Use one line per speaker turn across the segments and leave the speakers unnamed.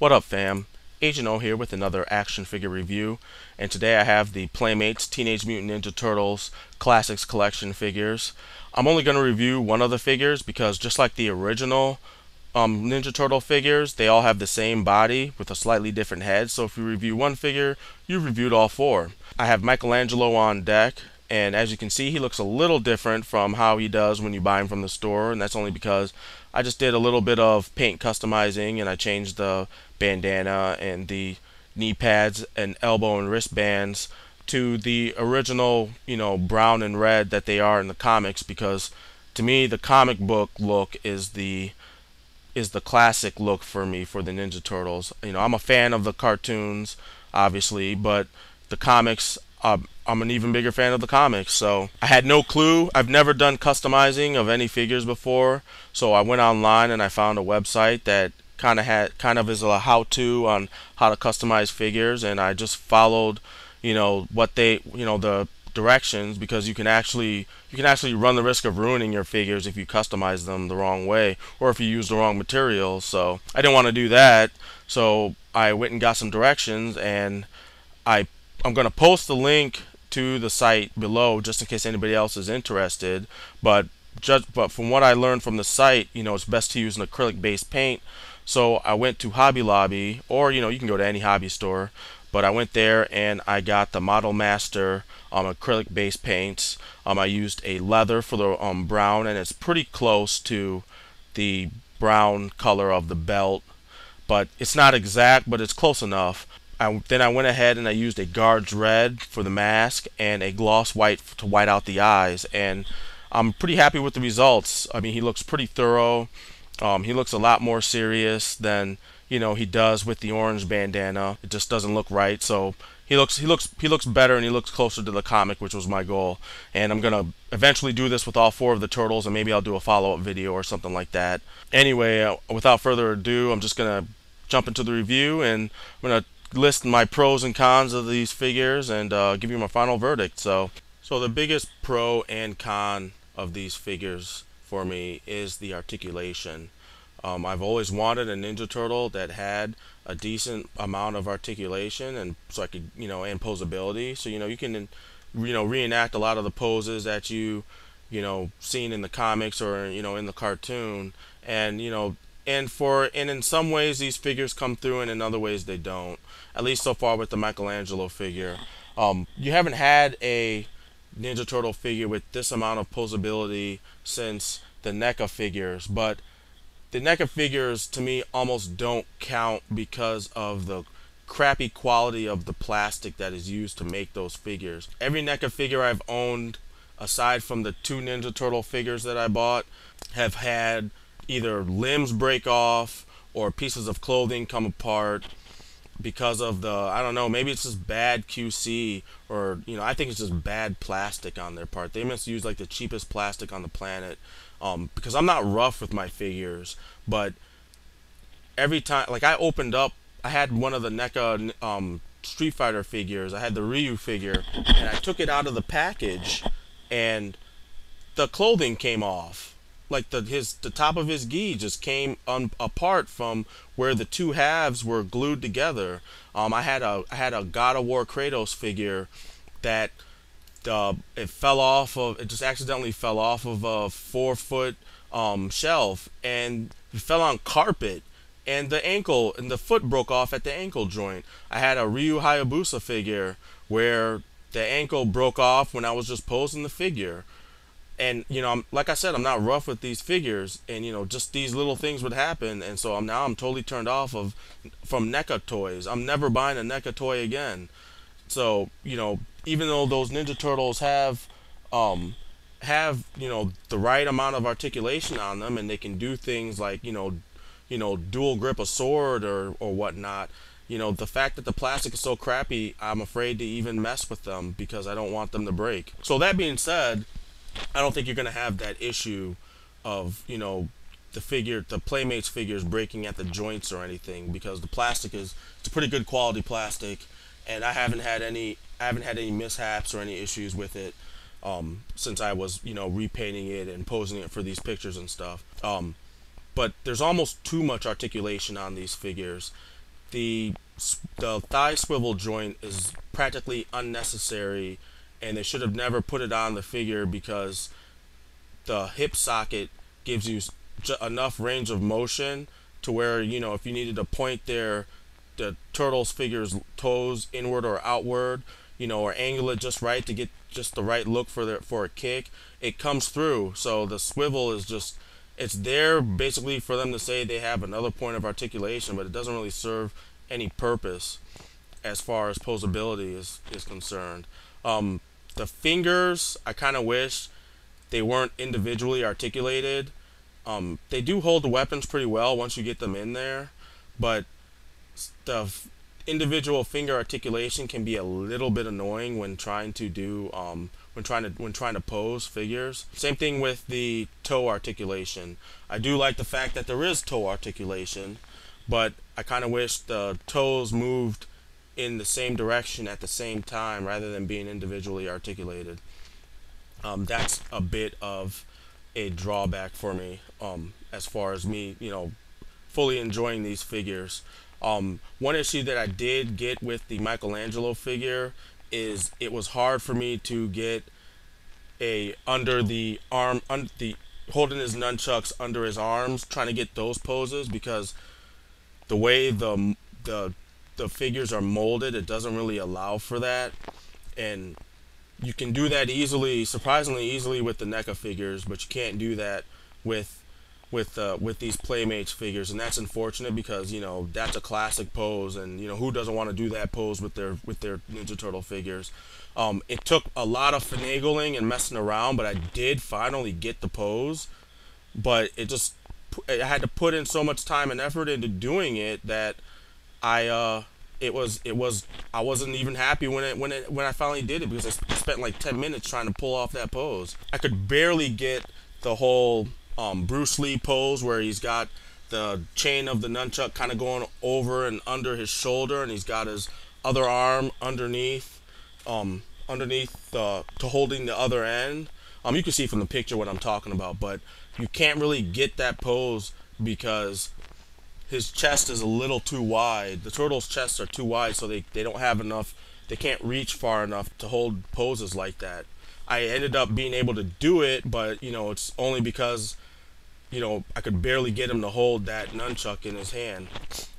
What up, fam? Agent O here with another action figure review, and today I have the Playmates Teenage Mutant Ninja Turtles Classics Collection figures. I'm only going to review one of the figures because just like the original Ninja Turtle figures, they all have the same body with a slightly different head, so if you review one figure, you've reviewed all four. I have Michelangelo on deck, and as you can see, he looks a little different from how he does when you buy him from the store, and that's only because I just did a little bit of paint customizing and I changed the bandana and the knee pads and elbow and wristbands to the original, brown and red that they are in the comics, because to me the comic book look is the classic look for me for the Ninja Turtles. I'm a fan of the cartoons, obviously, but the comics, I'm an even bigger fan of the comics. So I had no clue. I've never done customizing of any figures before, so I went online and I found a website that kind of is a how-to on how to customize figures, and I just followed, what they, the directions, because you can actually run the risk of ruining your figures if you customize them the wrong way or if you use the wrong materials. So I didn't want to do that, so I went and got some directions, and I I'm going to post the link to the site below just in case anybody else is interested. But from what I learned from the site, it's best to use an acrylic based paint. So I went to Hobby Lobby, or you can go to any hobby store, but I went there and I got the Model Master acrylic based paints. I used a leather for the brown, and it's pretty close to the brown color of the belt, but it's not exact, but it's close enough. Then I went ahead and I used a Guards Red for the mask and a Gloss White to white out the eyes, and I'm pretty happy with the results. I mean, he looks pretty thorough. He looks a lot more serious than he does with the orange bandana. It just doesn't look right. So he looks better, and he looks closer to the comic, which was my goal. And I'm gonna eventually do this with all four of the turtles, and maybe I'll do a follow-up video or something like that. Anyway, without further ado, I'm just gonna jump into the review, and I'm gonna list my pros and cons of these figures and give you my final verdict. So the biggest pro and con of these figures for me is the articulation. I've always wanted a Ninja Turtle that had a decent amount of articulation, and so I could, and posability. So you can, reenact a lot of the poses that seen in the comics or in the cartoon, and and in some ways these figures come through, and in other ways they don't. At least so far with the Michelangelo figure, you haven't had a Ninja Turtle figure with this amount of posability since the NECA figures, but the NECA figures to me almost don't count because of the crappy quality of the plastic that is used to make those figures. Every NECA figure I've owned, aside from the two Ninja Turtle figures that I bought, have had either limbs break off or pieces of clothing come apart because of I don't know, maybe it's just bad QC, or I think it's just bad plastic on their part. They must use like the cheapest plastic on the planet, because I'm not rough with my figures, but every time, like, I had one of the NECA Street Fighter figures. I had the Ryu figure, and I took it out of the package, and the clothing came off. Like the top of his gi just came apart from where the two halves were glued together. I had a God of War Kratos figure that it just accidentally fell off of a 4 foot shelf, and it fell on carpet, and the foot broke off at the ankle joint. I had a Ryu Hayabusa figure where the ankle broke off when I was just posing the figure. And like I said, I'm not rough with these figures, and just these little things would happen, and so I'm totally turned off from NECA toys. I'm never buying a NECA toy again. So even though those Ninja Turtles have the right amount of articulation on them, and they can do things like dual grip a sword or whatnot, the fact that the plastic is so crappy, I'm afraid to even mess with them because I don't want them to break. So that being said, I don't think you're going to have that issue of the Playmates figures breaking at the joints or anything, because the plastic it's a pretty good quality plastic, and I haven't had any mishaps or any issues with it since I was repainting it and posing it for these pictures and stuff. But there's almost too much articulation on these figures, the thigh swivel joint is practically unnecessary, and they should have never put it on the figure because the hip socket gives you enough range of motion to where, if you needed to point the turtle's figure's toes inward or outward, or angle it just right to get just the right look for a kick, it comes through. So the swivel is just, it's there basically for them to say they have another point of articulation, but it doesn't really serve any purpose as far as posability is concerned. The fingers, I kind of wish they weren't individually articulated. They do hold the weapons pretty well once you get them in there, but the individual finger articulation can be a little bit annoying when trying to do when trying to pose figures. Same thing with the toe articulation. I do like the fact that there is toe articulation, but I kind of wish the toes moved in the same direction at the same time rather than being individually articulated. That's a bit of a drawback for me, as far as me, fully enjoying these figures. One issue that I did get with the Michelangelo figure is it was hard for me to get a under the arm, holding his nunchucks under his arms, trying to get those poses, because the way the figures are molded, it doesn't really allow for that. And you can do that easily, surprisingly easily, with the NECA figures, but you can't do that with these Playmates figures, and that's unfortunate because that's a classic pose, and who doesn't want to do that pose with their Ninja Turtle figures. It took a lot of finagling and messing around, but I did finally get the pose. But I had to put in so much time and effort into doing it that I wasn't even happy when I finally did it, because I spent like 10 minutes trying to pull off that pose. I could barely get the whole Bruce Lee pose where he's got the chain of the nunchuck kind of going over and under his shoulder, and he's got his other arm underneath to holding the other end. You can see from the picture what I'm talking about, but you can't really get that pose because his chest is a little too wide. The turtles' chests are too wide, so they don't have enough, they can't reach far enough to hold poses like that. I ended up being able to do it, but it's only because I could barely get him to hold that nunchuck in his hand.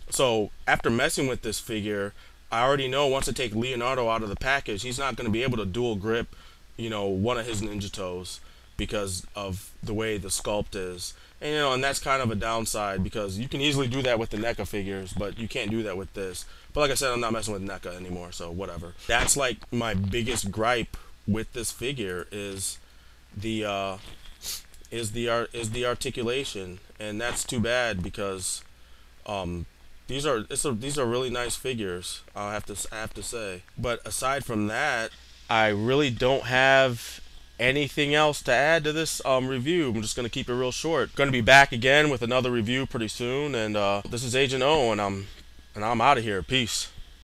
So after messing with this figure, I already know once I take Leonardo out of the package, he's not going to be able to dual grip one of his ninja toes because of the way the sculpt is. And and that's kind of a downside, because you can easily do that with the NECA figures, but you can't do that with this. But like I said, I'm not messing with NECA anymore, so whatever. That's like my biggest gripe with this figure is the articulation, and that's too bad because these are really nice figures. I have to say. But aside from that, I really don't have anything else to add to this review. I'm just gonna keep it real short. Gonna be back again with another review pretty soon, and this is Agent O, and I'm out of here. Peace.